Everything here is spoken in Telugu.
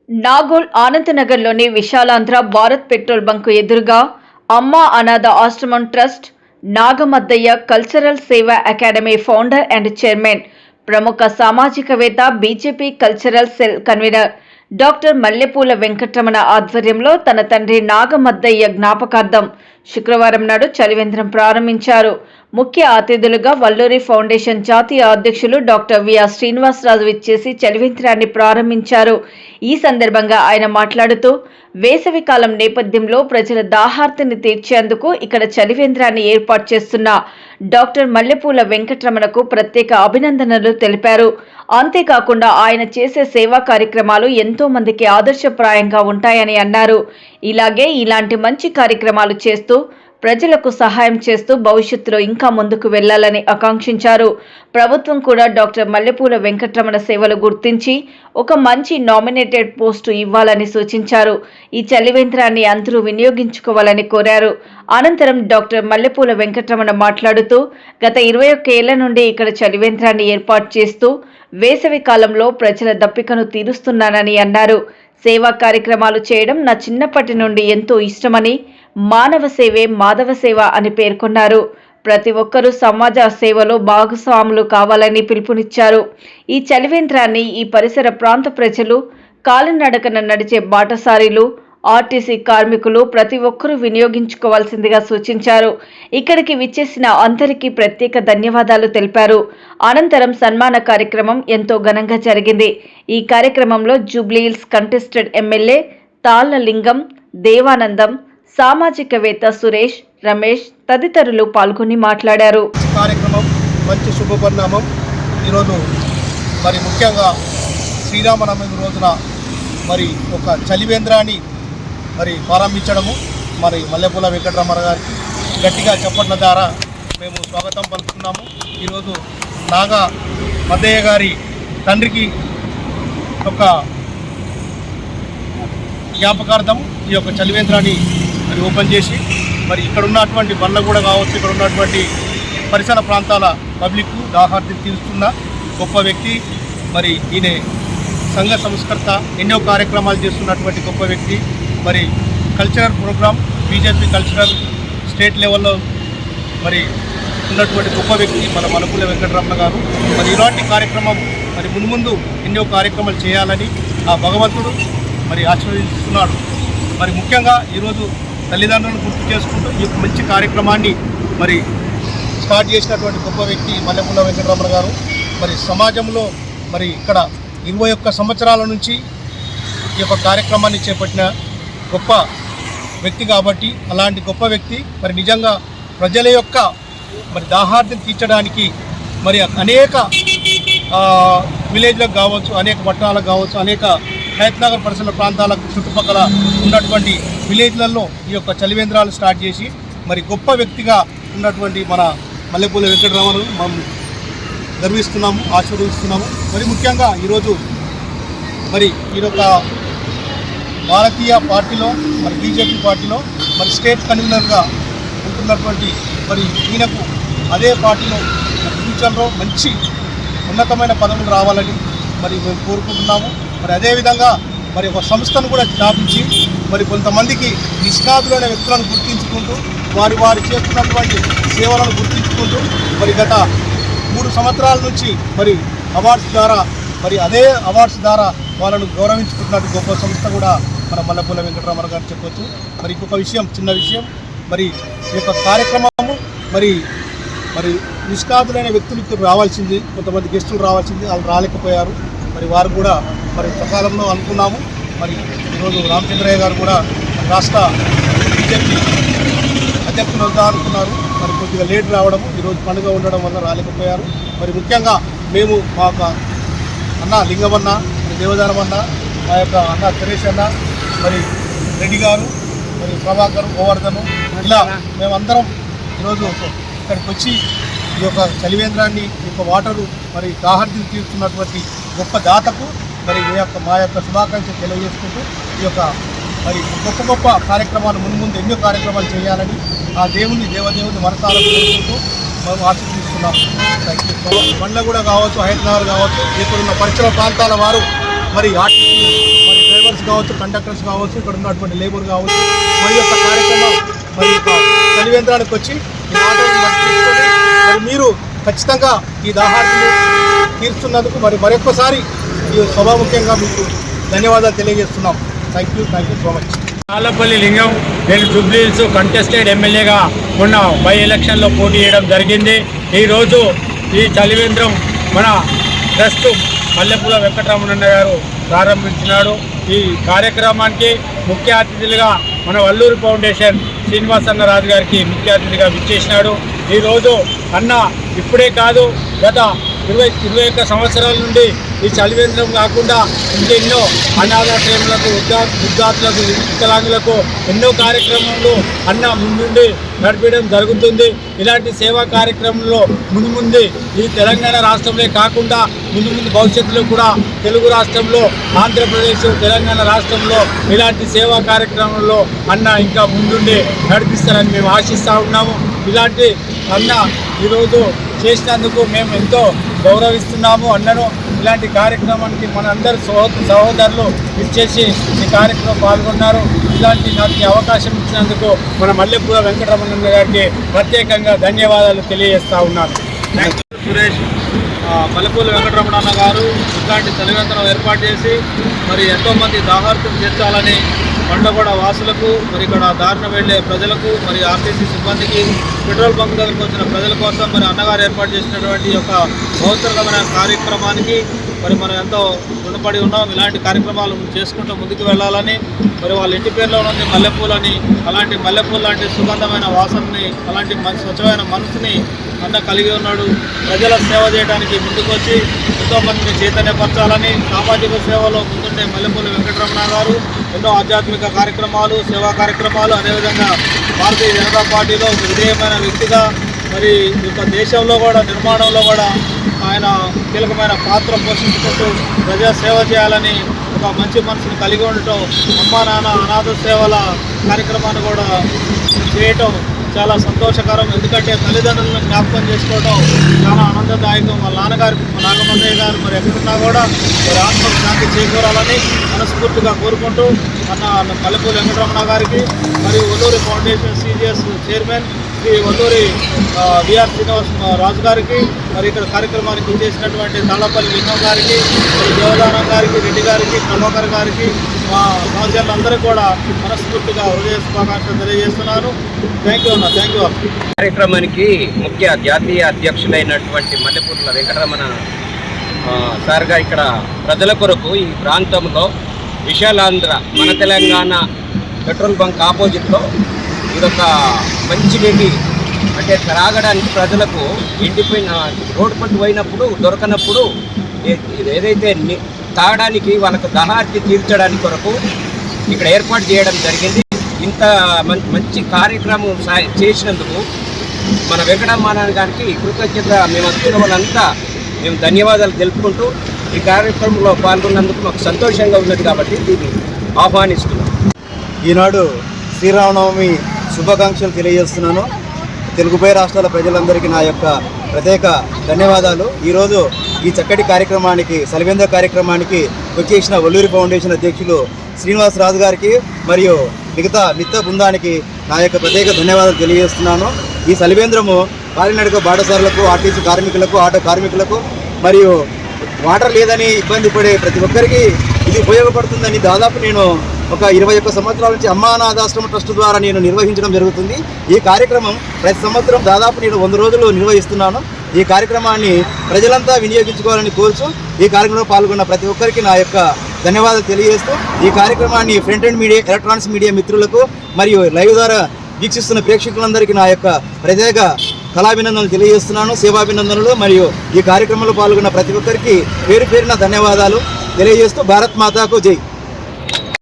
నాగోల్ ఆనందనగర్లోని విశాలాంధ్ర భారత్ పెట్రోల్ బంకు ఎదురుగా అమ్మా అనాథ ఆశ్రమం trust Nagamaddayya cultural Seva academy founder and chairman, ప్రముఖ సామాజికవేత్త, BJP cultural cell convener doctor Mallepula Venkataramana ఆధ్వర్యంలో తన తండ్రి నాగమద్దయ్య జ్ఞాపకార్థం శుక్రవారం నాడు చలివేంద్రం ప్రారంభించారు. ముఖ్య అతిథులుగా వల్లూరి ఫౌండేషన్ జాతీయ అధ్యక్షులు డాక్టర్ విఆర్ శ్రీనివాసరాజు విచ్చేసి చలివేంద్రాన్ని ప్రారంభించారు. ఈ సందర్భంగా ఆయన మాట్లాడుతూ, వేసవికాలం నేపథ్యంలో ప్రజల దాహార్తిని తీర్చేందుకు ఇక్కడ చలివేంద్రాన్ని ఏర్పాటు చేస్తున్న డాక్టర్ మల్లెపూల వెంకటరమణకు ప్రత్యేక అభినందనలు తెలిపారు. అంతేకాకుండా ఆయన చేసే సేవా కార్యక్రమాలు ఎంతో మందికి ఆదర్శప్రాయంగా ఉంటాయని అన్నారు. ఇలాంటి మంచి కార్యక్రమాలు చేస్తూ ప్రజలకు సహాయం చేస్తూ భవిష్యత్తులో ఇంకా ముందుకు వెళ్లాలని ఆకాంక్షించారు. ప్రభుత్వం కూడా డాక్టర్ మల్లెపూల వెంకటరమణ సేవలు గుర్తించి ఒక మంచి నామినేటెడ్ పోస్టు ఇవ్వాలని సూచించారు. ఈ చలివేంద్రాన్ని అందరూ వినియోగించుకోవాలని కోరారు. అనంతరం డాక్టర్ మల్లెపూల వెంకటరమణ మాట్లాడుతూ, గత 21 ఏళ్ల నుండి ఇక్కడ చలివేంద్రాన్ని ఏర్పాటు చేస్తూ వేసవి కాలంలో ప్రజల దప్పికను తీరుస్తున్నానని అన్నారు. సేవా కార్యక్రమాలు చేయడం నా చిన్నప్పటి నుండి ఎంతో ఇష్టమని, మానవ సేవే మాధవ సేవ అని పేర్కొన్నారు. ప్రతి ఒక్కరూ సమాజ సేవలో భాగస్వాములు కావాలని పిలుపునిచ్చారు. ఈ చలివేంద్రాన్ని ఈ పరిసర ప్రాంత ప్రజలు, కాలినడకన నడిచే బాటసారీలు, ఆర్టీసీ కార్మికులు ప్రతి ఒక్కరూ వినియోగించుకోవాల్సిందిగా సూచించారు. ఇక్కడికి విచ్చేసిన అందరికీ ప్రత్యేక ధన్యవాదాలు తెలిపారు. అనంతరం సన్మాన కార్యక్రమం ఎంతో ఘనంగా జరిగింది. ఈ కార్యక్రమంలో జూబ్లీహిల్స్ కంటెస్టెడ్ ఎమ్మెల్యే తాళ్ల లింగం, దేవానందం, సామాజికవేత్త సురేష్, రమేష్ తదితరులు పాల్గొని మాట్లాడారు. కార్యక్రమం మంచి శుభపరిణామం. ఈరోజు మరి ముఖ్యంగా శ్రీరామనవమి రోజున మరి ఒక చలివేంద్రాన్ని మరి ప్రారంభించడము మరి మల్లెపూల వెంకటరమణ గారికి గట్టిగా చెప్పట్ల ద్వారా మేము స్వాగతం పలుకుతున్నాము. ఈరోజు నాగా మద్దయ్య గారి తండ్రికి ఒక జ్ఞాపకార్థం ఈ యొక్క చలివేంద్రాన్ని మరి ఓపెన్ చేసి మరి ఇక్కడ ఉన్నటువంటి బండ్లగూడ కావచ్చు, ఇక్కడ ఉన్నటువంటి పరిసర ప్రాంతాల పబ్లిక్ దాహార్తిని తీరుస్తున్న గొప్ప వ్యక్తి. మరి ఈయన సంఘ సంస్కర్త, ఎన్నో కార్యక్రమాలు చేస్తున్నటువంటి గొప్ప వ్యక్తి. మరి cultural programme, BJP cultural state లెవెల్లో మరి ఉన్నటువంటి గొప్ప వ్యక్తి మన మల్లెపూల వెంకటరమణ గారు. మరి ఇలాంటి కార్యక్రమం మరి మున్ముందు ఎన్నో కార్యక్రమాలు చేయాలని ఆ భగవంతుడు మరి ఆశీర్వదిస్తున్నాడు. మరి ముఖ్యంగా ఈరోజు తల్లిదండ్రులను గుర్తు చేసుకుంటూ ఈ మంచి కార్యక్రమాన్ని మరి స్టార్ట్ చేసినటువంటి గొప్ప వ్యక్తి మల్లెపూల వెంకటరమణ గారు. మరి సమాజంలో మరి ఇక్కడ 21 సంవత్సరాల నుంచి ఈ యొక్క కార్యక్రమాన్ని చేపట్టిన గొప్ప వ్యక్తి కాబట్టి, అలాంటి గొప్ప వ్యక్తి మరి నిజంగా ప్రజల యొక్క మరి దాహార్తిని తీర్చడానికి మరి అనేక విలేజ్లకు కావచ్చు, అనేక పట్టణాలకు కావచ్చు, అనేక హయత్నగర్ పరిసర ప్రాంతాలకు చుట్టుపక్కల ఉన్నటువంటి విలేజ్లలో ఈ యొక్క చలివేంద్రాలు స్టార్ట్ చేసి మరి గొప్ప వ్యక్తిగా ఉన్నటువంటి మన మల్లెపూల వెంకటరమణను మనం గర్విస్తున్నాము, ఆశీర్వదిస్తున్నాము. మరి ముఖ్యంగా ఈరోజు మరి ఈయొక్క భారతీయ పార్టీలో మరి బీజేపీ పార్టీలో మరి స్టేట్ కన్వీనర్గా ఉంటున్నటువంటి మరి ఈయనకు అదే పార్టీలో ఫ్యూచర్లో మంచి ఉన్నతమైన పదవులు రావాలని మరి మేము కోరుకుంటున్నాము. మరి అదేవిధంగా మరి ఒక సంస్థను కూడా స్థాపించి మరి కొంతమందికి నిష్ణాతులైన వ్యక్తులను గుర్తించుకుంటూ వారు చేస్తున్నటువంటి సేవలను గుర్తించుకుంటూ మరి గత 3 సంవత్సరాల నుంచి మరి అవార్డ్స్ ద్వారా మరి అదే అవార్డ్స్ ద్వారా వాళ్ళను గౌరవించుకుంటున్నట్టు గొప్ప సంస్థ కూడా మన మల్లెపూల వెంకటరమణ గారు చెప్పొచ్చు. మరి ఇంకొక విషయం, చిన్న విషయం, మరి ఈ యొక్క కార్యక్రమము మరి మరి నిష్ణాతులైన వ్యక్తులు ఇక్కడ రావాల్సింది, కొంతమంది గెస్టులు రావాల్సింది, వాళ్ళు రాలేకపోయారు. మరి వారు కూడా మరి సకాలంలో అనుకున్నాము. మరి ఈరోజు రామచంద్రయ్య గారు కూడా రాష్ట్ర బీజేపీ అధ్యక్షులు వద్దా అనుకున్నారు. మరి కొద్దిగా లేట్ రావడము, ఈరోజు పండుగ ఉండడం వల్ల రాలేకపోయారు. మరి ముఖ్యంగా మేము మా యొక్క అన్న లింగమన్న, దేవదానమన్న, మా యొక్క అన్న సురేష్ అన్న, మరి రెడ్డి గారు, మరి ప్రభాకర్, గోవర్ధను, ఇలా మేమందరం ఈరోజు ఇక్కడికి వచ్చి ఈ యొక్క చలివేంద్రాన్ని, ఈ యొక్క వాటరు మరి దాహార్తిని తీరుతున్నటువంటి గొప్ప దాతకు మరి మా యొక్క శుభాకాంక్షలు తెలియజేసుకుంటూ ఈ యొక్క మరి గొప్ప కార్యక్రమాలు ముందు ఎన్నో కార్యక్రమాలు చేయాలని ఆ దేవదేవుని మనసారా కోరుకుంటూ మేము ఆశీర్వదిస్తున్నాం. బండ్లగూడ కావచ్చు, హయత్నగర్ కావచ్చు, ఇక్కడ ఉన్న పరిసర ప్రాంతాల వారు మరి ఆర్టీసీ మరి డ్రైవర్స్ కావచ్చు, కండక్టర్స్ కావచ్చు, ఇక్కడ ఉన్నటువంటి లేబర్ కావచ్చు, మరి యొక్క కార్యక్రమం మరి యొక్క చలివేంద్రానికి వచ్చి ఈ ఆటోని మరి తీసుకొని మరి మీరు ఖచ్చితంగా ఈ దాహార్తిని తీర్చున్నందుకు మరి మరొక్కసారి ఈ సభాముఖ్యంగా మీకు ధన్యవాదాలు తెలియజేస్తున్నాం. Thank you so much. Alapalli లింగం, నేను జూబ్లీ హిల్స్ కంటెస్టెడ్ ఎమ్మెల్యేగా మొన్న బై ఎలక్షన్లో పోటీ చేయడం జరిగింది. ఈరోజు ఈ చలివేంద్రం మన ట్రస్ట్ మల్లెపూల వెంకటరమణన్న గారు ప్రారంభించినాడు. ఈ కార్యక్రమానికి ముఖ్య అతిథులుగా మన వల్లూరి ఫౌండేషన్ శ్రీనివాసన్న రాజు గారికి ముఖ్య అతిథిగా విచ్చేసినాడు. ఈరోజు అన్న ఇప్పుడే కాదు, గత 21 సంవత్సరాల నుండి ఈ చలివేంద్రం కాకుండా ఇంకెన్నో అనాథాశ్రమాలకు, వృద్ధాతులకు, వికలాంగులకు ఎన్నో కార్యక్రమాలు అన్న ముందుండి నడిపించడం జరుగుతుంది. ఇలాంటి సేవా కార్యక్రమంలో ముందు ఈ తెలంగాణ రాష్ట్రంలో కాకుండా ముందు భవిష్యత్తులో కూడా తెలుగు రాష్ట్రంలో, ఆంధ్రప్రదేశ్, తెలంగాణ రాష్ట్రంలో ఇలాంటి సేవా కార్యక్రమంలో అన్న ఇంకా ముందుండి నడిపిస్తారని మేము ఆశిస్తూ ఉన్నాము. ఇలాంటి అన్న ఈరోజు చేసినందుకు మేము ఎంతో గౌరవిస్తున్నాము అన్నను. ఇలాంటి కార్యక్రమానికి మన అందరు సహోదరులు ఇచ్చేసి ఈ కార్యక్రమం పాల్గొన్నారు. ఇలాంటి నాకు ఈ అవకాశం ఇచ్చినందుకు మన మల్లెపూల వెంకటరమణన్న గారికి ప్రత్యేకంగా ధన్యవాదాలు తెలియజేస్తూ ఉన్నాను. సురేష్, మల్లెపూల వెంకటరమణన్న గారు ఇలాంటి చలివేంద్రం ఏర్పాటు చేసి మరి ఎంతోమంది దాహార్తులు తీర్చాలని పండగూడ వాసులకు, మరి ఇక్కడ దారిన వెళ్లే ప్రజలకు, మరి ఆర్టీసీ సిబ్బందికి, పెట్రోల్ బంక్ దగ్గరకు వచ్చిన ప్రజల కోసం మరి అన్నగారు ఏర్పాటు చేసినటువంటి యొక్క బహుత్తరమైన కార్యక్రమానికి మరి మనం ఎంతో రుణపడి ఉన్నాం. ఇలాంటి కార్యక్రమాలు చేసుకుంటూ ముందుకు వెళ్ళాలని, మరి వాళ్ళ ఇంటి పేరులో ఉంది మల్లెపూలని, అలాంటి మల్లెపూలు లాంటి సుగంధమైన వాసనని, అలాంటి స్వచ్ఛమైన మనసుని అన్న కలిగి ఉన్నాడు. ప్రజల సేవ చేయడానికి ముందుకొచ్చి ఎంతోమందిని చైతన్యపరచాలని, సామాజిక సేవలో ముందుండే మల్లెపూల వెంకటరమణ గారు ఎన్నో ఆధ్యాత్మిక కార్యక్రమాలు, సేవా కార్యక్రమాలు, అదేవిధంగా భారతీయ జనతా పార్టీలో ఒక విధేయమైన వ్యక్తిగా మరి యొక్క దేశంలో కూడా నిర్మాణంలో కూడా ఆయన కీలకమైన పాత్ర పోషించుకుంటూ ప్రజా సేవ చేయాలని ఒక మంచి మనసును కలిగి ఉండటం, అమ్మా నాన్న అనాథ సేవల కార్యక్రమాన్ని కూడా చేయటం చాలా సంతోషకరం. ఎందుకంటే తల్లిదండ్రులను జ్ఞాపకం చేసుకోవడం చాలా ఆనందదాయకం. వాళ్ళ నాన్నగారు నాగమన్నయ్య గారు మరి ఎక్కడున్నా కూడా మరి ఆత్మకు శాంతి చేకూరాలని మనస్ఫూర్తిగా కోరుకుంటూ అన్న మల్లెపూల వెంకటరమణ గారికి, మరియు Valluri foundation CGS chairman Shri Valluri VR Srinivas Raju గారికి, మరి ఇక్కడ కార్యక్రమానికి చేసినటువంటి తాళపల్లి లింగం గారికి, మరి దేవదానం గారికి, రెడ్డి గారికి, ప్రభాకర్ గారికి, మా సహచరులందరూ కూడా మనస్ఫూర్తిగా హృదయ శుభాకాంక్షలు తెలియజేస్తున్నాను. థ్యాంక్ యూ అన్న, థ్యాంక్ యూ. కార్యక్రమానికి ముఖ్య జాతీయ అధ్యక్షులైనటువంటి మల్లెపూల వెంకటరమణ సార్గా ఇక్కడ ప్రజల కొరకు ఈ ప్రాంతంలో విశాలాంధ్ర మన తెలంగాణ పెట్రోల్ బంక్ ఆపోజిట్లో ఇదొక మంచి నీటి అంటే త్రాగడానికి ప్రజలకు ఎండిపోయిన రోడ్డు పట్టు పోయినప్పుడు దొరకనప్పుడు ఏదైతే తాగడానికి వాళ్ళకు దాహార్తి తీర్చడానికి కొరకు ఇక్కడ ఏర్పాటు చేయడం జరిగింది. ఇంత మంచి కార్యక్రమం చేసినందుకు మన వెంకటరమణ గారికి కృతజ్ఞత మేము అనుకున్న వాళ్ళంతా మేము ధన్యవాదాలు తెలుపుకుంటూ ఈ కార్యక్రమంలో పాల్గొన్నందుకు మాకు సంతోషంగా ఉన్నది కాబట్టి దీన్ని ఆహ్వానిస్తున్నాం. ఈనాడు శ్రీరామనవమి శుభాకాంక్షలు తెలియజేస్తున్నాను. తెలుగుపై రాష్ట్రాల ప్రజలందరికీ నా యొక్క ప్రత్యేక ధన్యవాదాలు. ఈరోజు ఈ చక్కటి కార్యక్రమానికి, చలివేంద్ర కార్యక్రమానికి వచ్చేసిన వల్లూరి ఫౌండేషన్ అధ్యక్షులు శ్రీనివాస్ రాజు గారికి మరియు మిగతా మిత్ర బృందానికి నా యొక్క ప్రత్యేక ధన్యవాదాలు తెలియజేస్తున్నాను. ఈ చలివేంద్రము కాలినడక బాటసారులకు, ఆర్టీసీ కార్మికులకు, ఆటో కార్మికులకు మరియు వాటర్ లేదని ఇబ్బంది పడే ప్రతి ఒక్కరికి ఇది ఉపయోగపడుతుందని దాదాపు నేను ఒక 21 సంవత్సరాల నుంచి అమ్మా అనాథాశ్రమ ట్రస్ట్ ద్వారా నేను నిర్వహించడం జరుగుతుంది. ఈ కార్యక్రమం ప్రతి సంవత్సరం దాదాపు నేను 100 రోజులు నిర్వహిస్తున్నాను. ఈ కార్యక్రమాన్ని ప్రజలంతా వినియోగించుకోవాలని కోరుచు ఈ కార్యక్రమంలో పాల్గొన్న ప్రతి ఒక్కరికి నా యొక్క ధన్యవాదాలు తెలియజేస్తూ ఈ కార్యక్రమాన్ని front and media, electronics media మిత్రులకు మరియు లైవ్ ద్వారా వీక్షిస్తున్న ప్రేక్షకులందరికీ నా యొక్క ప్రత్యేక కళాభినందనలు తెలియజేస్తున్నాను, సేవాభినందనలు. మరియు ఈ కార్యక్రమంలో పాల్గొన్న ప్రతి ఒక్కరికి పేరు పేరున ధన్యవాదాలు తెలియజేస్తూ భారత్ మాతాకు జై.